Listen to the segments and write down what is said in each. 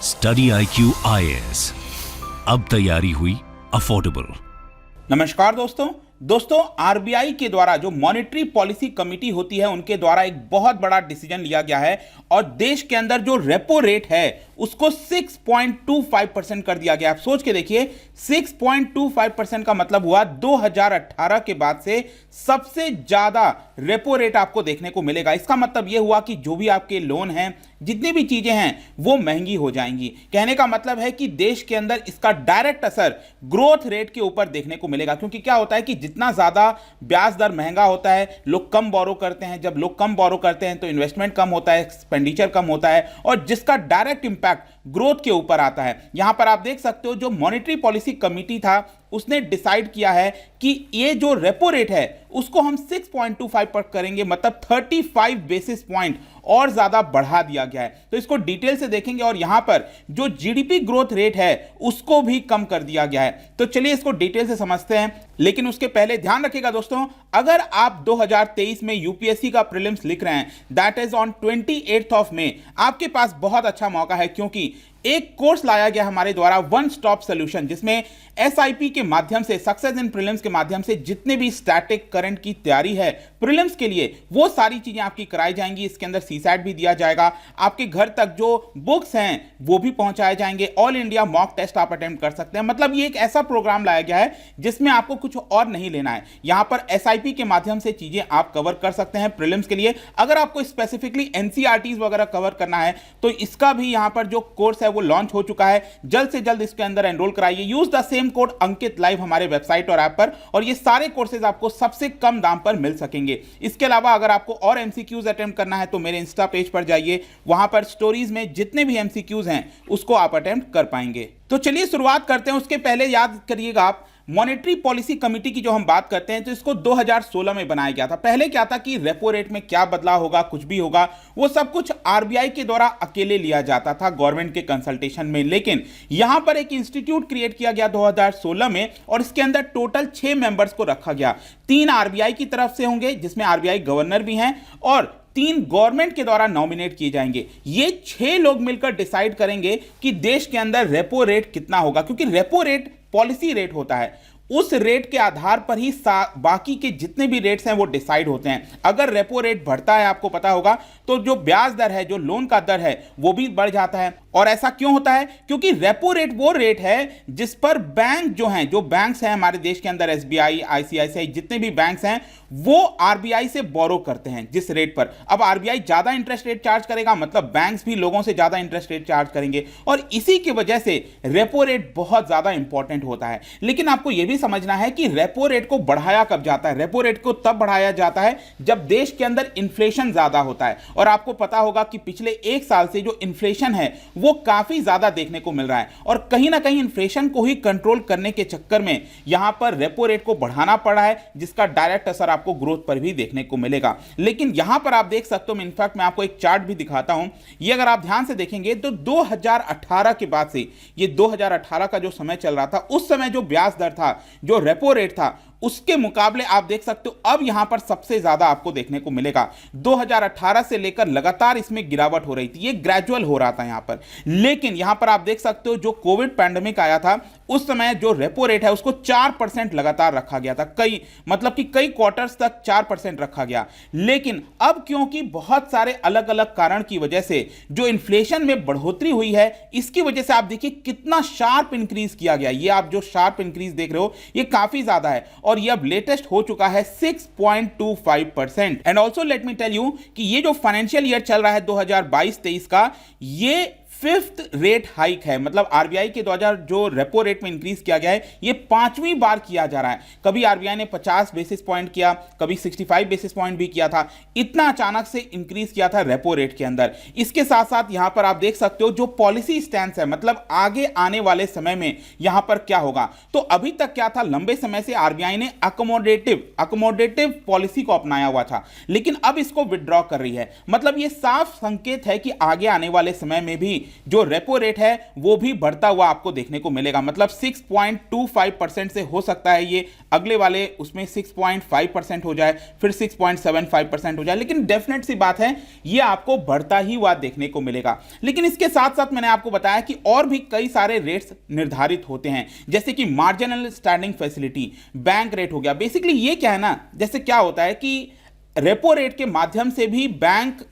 Study IQ IAS, अब तैयारी हुई अफोर्डेबल। नमस्कार दोस्तों आरबीआई के द्वारा जो मॉनेटरी पॉलिसी कमेटी होती है उनके द्वारा एक बहुत बड़ा डिसीजन लिया गया है और देश के अंदर जो रेपो रेट है उसको 6.25% कर दिया गया। आप सोच के देखिए 6.25% का मतलब हुआ 2018 के बाद से सबसे ज्यादा रेपो रेट आपको देखने को मिलेगा। इसका मतलब यह हुआ कि जो भी आपके लोन हैं, जितनी भी चीजें हैं वो महंगी हो जाएंगी। कहने का मतलब है कि देश के अंदर इसका डायरेक्ट असर ग्रोथ रेट के ऊपर देखने को मिलेगा, क्योंकि क्या होता है कि जितना ज्यादा ब्याज दर महंगा होता है लोग कम बोरो करते हैं। जब लोग कम बोरो करते हैं तो इन्वेस्टमेंट कम होता है, एक्सपेंडिचर कम होता है और जिसका डायरेक्ट इंपैक्ट ग्रोथ के ऊपर आता है। यहां पर आप देख सकते हो जो मॉनेटरी पॉलिसी कमेटी था उसने डिसाइड किया है कि ये जो रेपो रेट है उसको हम 6.25 पर करेंगे, मतलब 35 बेसिस पॉइंट और ज्यादा बढ़ा दिया गया है। तो इसको डिटेल से देखेंगे और यहां पर जो जीडीपी ग्रोथ रेट है उसको भी कम कर दिया गया है। तो चलिए इसको डिटेल से समझते हैं, लेकिन उसके पहले ध्यान रखिएगा दोस्तों, अगर आप 2023 में यूपीएससी का प्रीलिम्स लिख रहे हैं, दैट इज ऑन 28 मई, आपके पास बहुत अच्छा मौका है, क्योंकि एक कोर्स लाया गया हमारे द्वारा वन स्टॉप सॉल्यूशन, जिसमें एसआईपी के माध्यम से, सक्सेस इन प्रीलिम्स के माध्यम से जितने भी स्टैटिक करंट की तैयारी है प्रीलिम्स के लिए वो सारी चीजें आपकी कराई जाएंगी। इसके अंदर सीसैट भी दिया जाएगा, आपके घर तक जो बुक्स हैं वो भी पहुंचाए जाएंगे, ऑल इंडिया मॉक टेस्ट आप अटेम्प्ट कर सकते हैं। मतलब ये एक ऐसा प्रोग्राम लाया गया है जिसमें आपको कुछ और नहीं लेना है। यहां पर एसआईपी के माध्यम से चीजें आप कवर कर सकते हैं प्रीलिम्स के लिए। अगर आपको स्पेसिफिकली एनसीईआरटीज वगैरह कवर करना है तो इसका भी यहां पर जो कोर्स है वो लॉन्च हो चुका है। जल्द से जल्द इसके अंदर एनरोल कराइए। Use the same code Ankit live हमारे वेबसाइट और ऐप पर, और ये सारे कोर्सेज आपको सबसे कम दाम पर मिल सकेंगे। इसके अलावा अगर आपको और एमसीक्यूज अटेम्प्ट करना है तो मेरे इंस्टा पेज पर जाइए, वहां पर स्टोरीज में जितने भी एमसीक्यूज हैं उसको आप अटेम्प्ट कर पाएंगे। तो चलिए शुरुआत करते हैं। उसके पहले याद करिएगा आप, मॉनेटरी पॉलिसी कमेटी की जो हम बात करते हैं तो इसको 2016 में बनाया गया था। पहले क्या था कि रेपो रेट में क्या बदलाव होगा, कुछ भी होगा, वो सब कुछ आरबीआई के द्वारा अकेले लिया जाता था गवर्नमेंट के कंसल्टेशन में। लेकिन यहां पर एक इंस्टीट्यूट क्रिएट किया गया 2016 में और इसके अंदर टोटल 6 मेंबर्स को रखा गया। 3 आरबीआई की तरफ से होंगे जिसमें आरबीआई गवर्नर भी हैं और 3 गवर्नमेंट के द्वारा नॉमिनेट किए जाएंगे। ये 6 लोग मिलकर डिसाइड करेंगे कि देश के अंदर रेपो रेट कितना होगा, क्योंकि रेपो रेट पॉलिसी रेट होता है। उस रेट के आधार पर ही बाकी के जितने भी रेट्स हैं वो डिसाइड होते हैं। अगर रेपो रेट बढ़ता है, आपको पता होगा, तो जो ब्याज दर है, जो लोन का दर है वो भी बढ़ जाता है। और ऐसा क्यों होता है? क्योंकि रेपो रेट वो रेट है जिस पर बैंक जो हैं, जो बैंक्स हैं हमारे देश के अंदर, एसबीआई, आईसीआईसीआई, जितने भी बैंक्स हैं वो आरबीआई से बोरो करते हैं जिस रेट पर। अब आरबीआई ज्यादा इंटरेस्ट रेट चार्ज करेगा, मतलब बैंक्स भी लोगों से ज्यादा इंटरेस्ट रेट चार्ज करेंगे और इसी की वजह से रेपो रेट बहुत ज्यादा इंपॉर्टेंट होता है। लेकिन आपको यह भी समझना है कि रेपो रेट को बढ़ाया कब जाता है। रेपो रेट को तब बढ़ाया जाता है जब देश के अंदर इन्फ्लेशन ज्यादा होता है। और आपको पता होगा कि पिछले 1 साल से जो इन्फ्लेशन है वो काफी ज्यादा देखने को मिल रहा है और कहीं ना कहीं इन्फ्लेशन को ही कंट्रोल करने के चक्कर में यहां पर रेपो रेट को बढ़ाना पड़ा है, जिसका डायरेक्ट असर आपको ग्रोथ पर भी देखने को मिलेगा। लेकिन यहां पर आप देख सकते हो, इनफैक्ट मैं आपको एक चार्ट भी दिखाता हूं। ये अगर आप ध्यान से देखेंगे तो 2018 के बाद से, ये 2018 का जो समय चल रहा था, उस समय जो ब्याज दर था, जो रेपो रेट था, उसके मुकाबले आप देख सकते हो अब यहां पर सबसे ज्यादा आपको देखने को मिलेगा। 2018 से लेकर लगातार इसमें गिरावट हो रही थी, ये ग्रेजुअल हो रहा था यहां पर। लेकिन यहां पर आप देख सकते हो जो कोविड पैंडेमिक आया था उस समय जो रेपो रेट है उसको 4% लगातार रखा गया था, कई क्वार्टर्स तक 4% रखा गया। लेकिन अब क्योंकि बहुत सारे अलग अलग कारण की वजह से जो इन्फ्लेशन में बढ़ोतरी हुई है, इसकी वजह से आप देखिए कितना शार्प इंक्रीज किया गया। ये आप जो शार्प इंक्रीज देख रहे हो ये काफी ज्यादा है और ये अब लेटेस्ट हो चुका है 6.25%। And also let me tell you कि ये जो फाइनेंशियल ईयर चल रहा है 2022-23 का, ये 5th रेट हाइक है। मतलब आरबीआई के द्वारा जो रेपो रेट में इंक्रीज किया गया है ये 5वीं बार किया जा रहा है। कभी आरबीआई ने 50 बेसिस पॉइंट किया, कभी 65 बेसिस पॉइंट भी किया था। इतना अचानक से इंक्रीज किया था रेपो रेट के अंदर। इसके साथ साथ यहां पर आप देख सकते हो जो पॉलिसी स्टैंस है, मतलब आगे आने वाले समय में यहां पर क्या होगा। तो अभी तक क्या था, लंबे समय से आरबीआई ने अकोमोडेटिव पॉलिसी को अपनाया हुआ था, लेकिन अब इसको विड्रॉ कर रही है। मतलब ये साफ संकेत है कि आगे आने वाले समय में भी जो रेपो रेट है वो भी बढ़ता हुआ आपको देखने को मिलेगा। मतलब 6.25% से हो सकता है ये अगले वाले उसमें 6.5% हो जाए, फिर 6.75% हो जाए, लेकिन डेफिनेट सी बात है ये आपको बढ़ता ही हुआ देखने को मिलेगा। लेकिन इसके साथ साथ मैंने आपको बताया कि और भी कई सारे रेट्स निर्धारित होते हैं, जैसे कि marginal standing facility, bank rate हो गया। बेसिकली ये क्या है ना, जैसे क्या होता है कि रेपो रेट के माध्यम से भी बैंक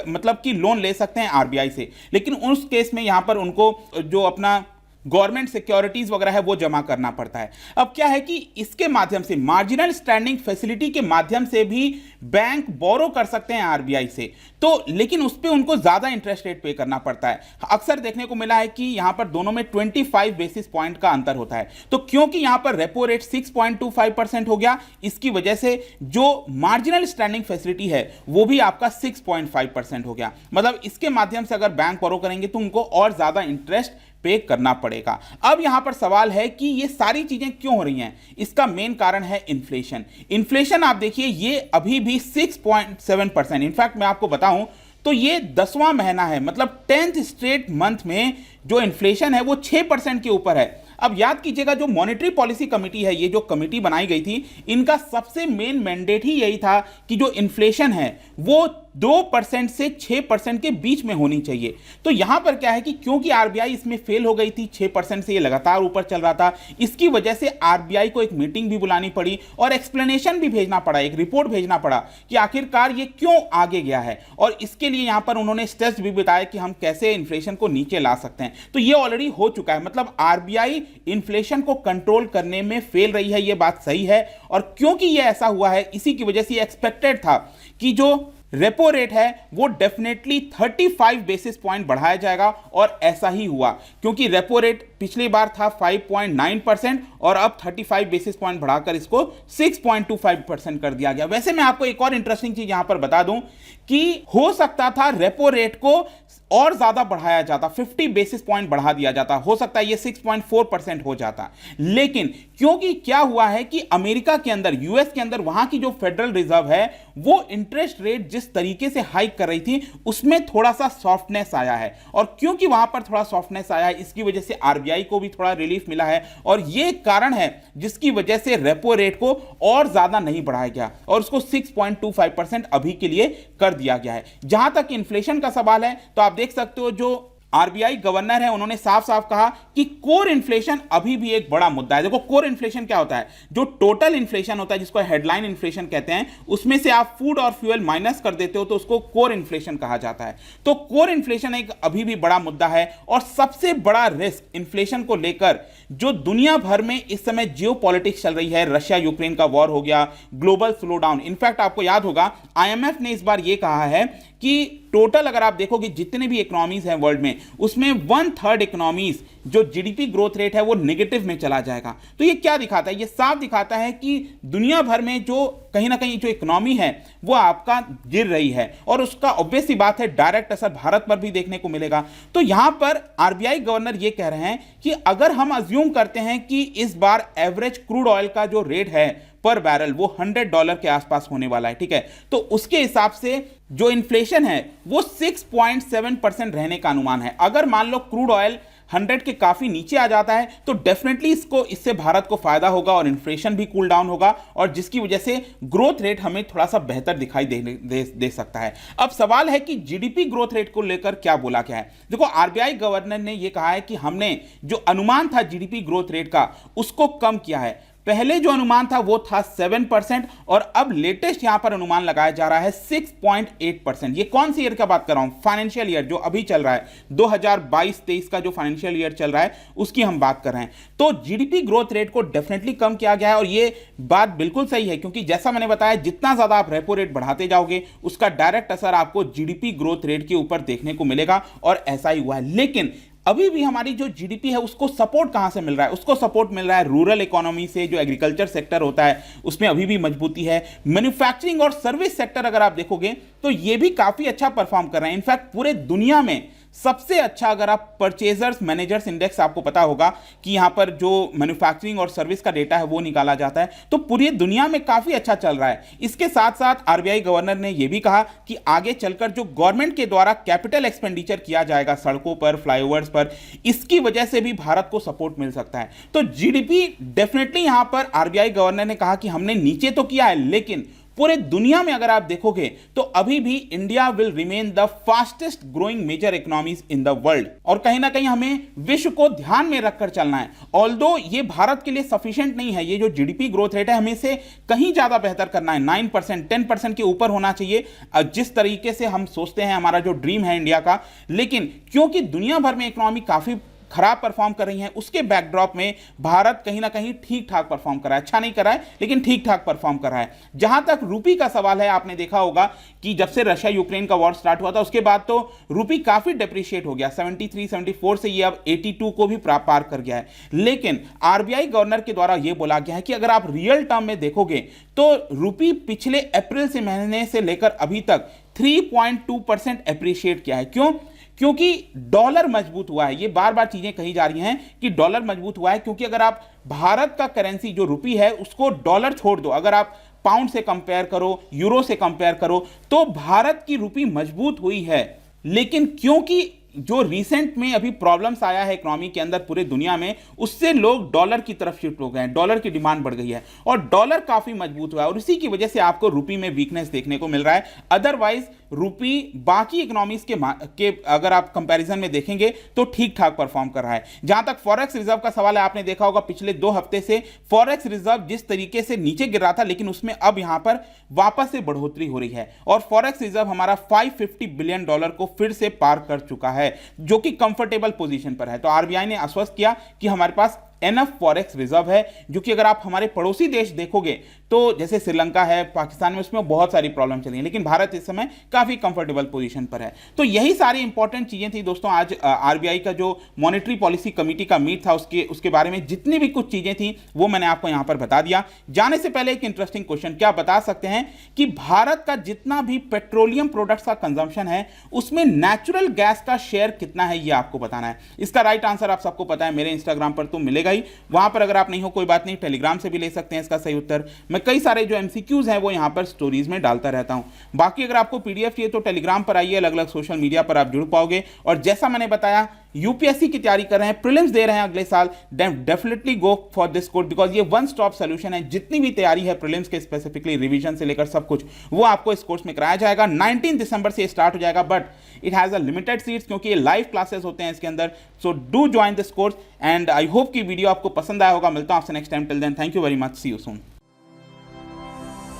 मतलब कि लोन ले सकते हैं आरबीआई से, लेकिन उस केस में यहां पर उनको जो अपना गवर्नमेंट सिक्योरिटीज वगैरह है वो जमा करना पड़ता है। अब क्या है कि इसके माध्यम से मार्जिनल स्टैंडिंग फैसिलिटी के माध्यम से भी बैंक बोरो कर सकते हैं आरबीआई से, तो लेकिन उस पे उनको ज्यादा इंटरेस्ट रेट पे करना पड़ता है। अक्सर देखने को मिला है कि यहां पर दोनों में 25 बेसिस पॉइंट का अंतर होता है। तो क्योंकि यहां पर रेपो रेट 6.25% हो गया, इसकी वजह से जो मार्जिनल स्टैंडिंग फैसिलिटी है वो भी आपका 6.5% हो गया। मतलब इसके माध्यम से अगर बैंक बोरो करेंगे तो उनको और ज्यादा इंटरेस्ट पे करना पड़ेगा। अब यहां पर सवाल है कि ये सारी चीजें क्यों हो रही हैं। इसका मेन कारण है इन्फ्लेशन। इन्फ्लेशन आप देखिए ये अभी भी 6.7%, इनफैक्ट मैं आपको बताऊं तो ये 10वां महीना है, मतलब 10th स्ट्रेट मंथ में जो इन्फ्लेशन है वो 6% के ऊपर है। अब याद कीजिएगा जो मॉनेटरी पॉलिसी कमेटी है, ये जो कमेटी बनाई गई थी, इनका सबसे मेन मैंडेट ही यही था कि जो इन्फ्लेशन है वो 2% से 6% के बीच में होनी चाहिए। तो यहां पर क्या है कि क्योंकि आरबीआई इसमें फेल हो गई थी, 6% से ये लगातार ऊपर चल रहा था, इसकी वजह से आरबीआई को एक मीटिंग भी बुलानी पड़ी और एक्सप्लेनेशन भी भेजना पड़ा, एक रिपोर्ट भेजना पड़ा कि आखिरकार ये क्यों आगे गया है। और इसके लिए यहां पर उन्होंने स्टेप्स भी बताया कि हम कैसे इन्फ्लेशन को नीचे ला सकते हैं। तो ये ऑलरेडी हो चुका है, मतलब आरबीआई इन्फ्लेशन को कंट्रोल करने में फेल रही है, ये बात सही है। और क्योंकि ये ऐसा हुआ है, इसी की वजह से एक्सपेक्टेड था कि जो रेपो रेट है वो डेफिनेटली 35 बेसिस पॉइंट बढ़ाया जाएगा, और ऐसा ही हुआ क्योंकि रेपो रेट पिछली बार था 5.9% और अब 35 बेसिस पॉइंट बढ़ाकर इसको 6.25% कर दिया गया। वैसे मैं आपको एक और इंटरेस्टिंग चीज यहां पर बता दूं कि हो सकता था रेपो रेट को और ज्यादा बढ़ाया जाता, 50 बेसिस पॉइंट बढ़ा दिया जाता, हो सकता है ये 6.4% हो जाता। लेकिन क्योंकि क्या हुआ है कि अमेरिका के अंदर, यूएस के अंदर, वहां की जो फेडरल रिजर्व है वो इंटरेस्ट रेट जिस तरीके से हाइक कर रही थी उसमें थोड़ा सा सॉफ्टनेस आया है, और क्योंकि वहां पर थोड़ा सॉफ्टनेस आया है इसकी वजह से आरबीआई को भी थोड़ा रिलीफ मिला है, और यह कारण है जिसकी वजह से रेपो रेट को और ज्यादा नहीं बढ़ाया गया और उसको 6.25% अभी के लिए कर दिया गया है। जहां तक इन्फ्लेशन का सवाल है तो आप देख सकते हो जो आरबीआई गवर्नर है उन्होंने साफ साफ कहा कि कोर इन्फ्लेशन अभी भी एक बड़ा मुद्दा है। देखो कोर इन्फ्लेशन क्या होता है, जो टोटल इन्फ्लेशन होता है जिसको हेडलाइन इन्फ्लेशन कहते हैं, उसमें से आप फूड और फ्यूल माइनस कर देते हो तो उसको कोर इन्फ्लेशन कहा जाता है। तो कोर इन्फ्लेशन एक अभी भी बड़ा मुद्दा है, और सबसे बड़ा रिस्क इन्फ्लेशन को लेकर जो दुनिया भर में इस समय जियोपॉलिटिक्स चल रही है, रशिया यूक्रेन का वॉर हो गया, ग्लोबल स्लोडाउन। इनफैक्ट आपको याद होगा आईएमएफ ने इस बार यह कहा है कि टोटल अगर आप देखोगे जितने भी इकोनॉमीज हैं वर्ल्ड में, उसमें 1/3 इकोनॉमीज जो जीडीपी ग्रोथ रेट है वो नेगेटिव में चला जाएगा। तो ये क्या दिखाता है, ये साफ दिखाता है कि दुनिया भर में जो कहीं ना कहीं जो इकोनॉमी है वो आपका गिर रही है, और उसका ऑब्वियस सी बात है डायरेक्ट असर भारत पर भी देखने को मिलेगा। तो यहां पर आरबीआई गवर्नर ये कह रहे हैं कि अगर हम अज्यूम करते हैं कि इस बार एवरेज क्रूड ऑयल का जो रेट है पर बैरल वो $100 के आसपास होने वाला है, ठीक है, तो उसके हिसाब से जो इन्फ्लेशन है वो 6.7% रहने का अनुमान है। अगर मान लो क्रूड ऑयल 100 के काफी नीचे आ जाता है तो डेफिनेटली इससे भारत को फायदा होगा और इन्फ्लेशन भी कूल डाउन होगा, और जिसकी वजह से ग्रोथ रेट हमें थोड़ा सा बेहतर दिखाई दे सकता है। अब सवाल है कि जीडीपी ग्रोथ रेट को लेकर क्या बोला गया है। देखो आरबीआई गवर्नर ने यह कहा है कि हमने जो अनुमान था जीडीपी ग्रोथ रेट का उसको कम किया है। पहले जो अनुमान था वो था 7%, और अब लेटेस्ट यहां पर अनुमान लगाया जा रहा है 6.8%। ये कौन सी ईयर का बात कर रहा हूं, फाइनेंशियल ईयर जो अभी चल रहा है, 2022-23 का जो फाइनेंशियल ईयर चल रहा है उसकी हम बात कर रहे हैं। तो जीडीपी ग्रोथ रेट को डेफिनेटली कम किया गया है, और ये बात बिल्कुल सही है क्योंकि जैसा मैंने बताया जितना ज्यादा आप रेपो रेट बढ़ाते जाओगे उसका डायरेक्ट असर आपको जीडीपी ग्रोथ रेट के ऊपर देखने को मिलेगा, और ऐसा ही हुआ है। लेकिन अभी भी हमारी जो जीडीपी है उसको सपोर्ट कहां से मिल रहा है, उसको सपोर्ट मिल रहा है रूरल इकोनॉमी से, जो एग्रीकल्चर सेक्टर होता है उसमें अभी भी मजबूती है। मैन्युफैक्चरिंग और सर्विस सेक्टर अगर आप देखोगे तो ये भी काफी अच्छा परफॉर्म कर रहे हैं। इनफैक्ट पूरे दुनिया में सबसे अच्छा अगर आप परचेजर्स मैनेजर्स इंडेक्स, आपको पता होगा कि यहां पर जो मैन्युफैक्चरिंग और सर्विस का डेटा है वो निकाला जाता है, तो पूरी दुनिया में काफी अच्छा चल रहा है। इसके साथ साथ आरबीआई गवर्नर ने यह भी कहा कि आगे चलकर जो गवर्नमेंट के द्वारा कैपिटल एक्सपेंडिचर किया जाएगा सड़कों पर, फ्लाईओवर्स पर, इसकी वजह से भी भारत को सपोर्ट मिल सकता है। तो जीडीपी डेफिनेटली यहां पर आरबीआई गवर्नर ने कहा कि हमने नीचे तो किया है, लेकिन पूरे दुनिया में अगर आप देखोगे तो अभी भी India will remain the fastest growing major economies in the world. और कहीं ना कहीं हमें विश्व को ध्यान में रखकर चलना है। ऑल्दो ये भारत के लिए सफिशिएंट नहीं है, ये जो जीडीपी ग्रोथ रेट है हमें इसे कहीं ज्यादा बेहतर करना है, 9%, 10% के ऊपर होना चाहिए, जिस तरीके से हम सोचते हैं, हमारा जो ड्रीम है इंडिया का। लेकिन क्योंकि दुनिया भर में इकोनॉमी काफी खराब परफॉर्म कर रही हैं, उसके बैकड्रॉप में भारत कहीं ना कहीं ठीक ठाक परफॉर्म कर रहा है, अच्छा नहीं कर रहा है लेकिन ठीक ठाक परफॉर्म कर रहा है। जहां तक रूपी का सवाल है, आपने देखा होगा कि जब से रशिया यूक्रेन का वॉर स्टार्ट हुआ था उसके बाद तो रूपी काफी डिप्रिशिएट हो गया, 73, 74 से ये अब 82 को भी पार कर गया है। लेकिन आरबीआई गवर्नर के द्वारा यह बोला गया है कि अगर आप रियल टर्म में देखोगे तो रूपी पिछले अप्रैल से महीने से लेकर अभी तक 3.2% एप्रिशिएट किया है। क्यों? क्योंकि डॉलर मजबूत हुआ है। ये बार बार चीजें कही जा रही हैं कि डॉलर मजबूत हुआ है, क्योंकि अगर आप भारत का करेंसी जो रुपी है उसको डॉलर छोड़ दो, अगर आप पाउंड से कंपेयर करो, यूरो से कंपेयर करो, तो भारत की रुपी मजबूत हुई है। लेकिन क्योंकि जो रिसेंट में अभी प्रॉब्लम्स आया है इकोनॉमी के अंदर पूरे दुनिया में, उससे लोग डॉलर की तरफ शिफ्ट हो गए हैं, डॉलर की डिमांड बढ़ गई है और डॉलर काफी मजबूत हुआ है और इसी की वजह से आपको रुपी में वीकनेस देखने को मिल रहा है। अदरवाइज रुपी बाकी इकोनॉमीज के अगर आप कंपैरिजन में देखेंगे तो ठीक ठाक परफॉर्म कर रहा है। जहां तक फॉरेक्स रिजर्व का सवाल है, आपने देखा होगा पिछले 2 हफ्ते से फॉरेक्स रिजर्व जिस तरीके से नीचे गिर रहा था, लेकिन उसमें अब यहां पर वापस से बढ़ोतरी हो रही है और फॉरेक्स रिजर्व हमारा $550 बिलियन को फिर से पार कर चुका है, जो कि कंफर्टेबल पोजीशन पर है। तो आरबीआई ने आश्वस्त किया कि हमारे पास एनफ फॉरेक्स रिजर्व है, जो कि अगर आप हमारे पड़ोसी देश देखोगे तो जैसे श्रीलंका है, पाकिस्तान में, उसमें बहुत सारी प्रॉब्लम चली है, लेकिन भारत इस समय काफी कंफर्टेबल पोजीशन पर है। तो यही सारी इंपॉर्टेंट चीजें थी दोस्तों। आज आरबीआई का जो मॉनेटरी पॉलिसी कमेटी का मीट था उसके बारे में जितनी भी कुछ चीजें थी वो मैंने आपको यहां पर बता दिया। जाने से पहले एक इंटरेस्टिंग क्वेश्चन, क्या बता सकते हैं कि भारत का जितना भी पेट्रोलियम प्रोडक्ट्स का कंजम्पशन है उसमें नेचुरल गैस का शेयर कितना है, ये आपको बताना है। इसका राइट आंसर आप सबको पता है, मेरे इंस्टाग्राम पर तो मिलेगा ही, वहां पर अगर आप नहीं हो कोई बात नहीं, टेलीग्राम से भी ले सकते हैं इसका सही उत्तर। मैं कई सारे जो एमसीक्यूज हैं वो यहां पर स्टोरीज में डालता रहता हूं। बाकी अगर आपको पीडीएफ चाहिए तो टेलीग्राम पर आइए, अलग अलग सोशल मीडिया पर आप जुड़ पाओगे। और जैसा मैंने बताया, यूपीएससी की तैयारी कर रहे हैं, प्रीलिम्स दे रहे हैं अगले साल, definitely go for this course, because ये वन स्टॉप सोल्यूशन है। जितनी भी तैयारी है प्रीलिम्स के, स्पेसिफिकली रिवीजन से लेकर सब कुछ, वो आपको इस कोर्स में कराया जाएगा। 19 दिसंबर से स्टार्ट हो जाएगा, but it has a limited seats, क्योंकि ये लाइव क्लासेस होते हैं इसके अंदर। So do join this course and I hope कि वीडियो आपको पसंद आया होगा। मिलता हूं आपसे next time, till then thank you very much, see you soon.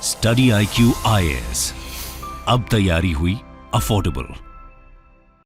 Study IQ IAS, अब तैयारी हुई अफोर्डेबल।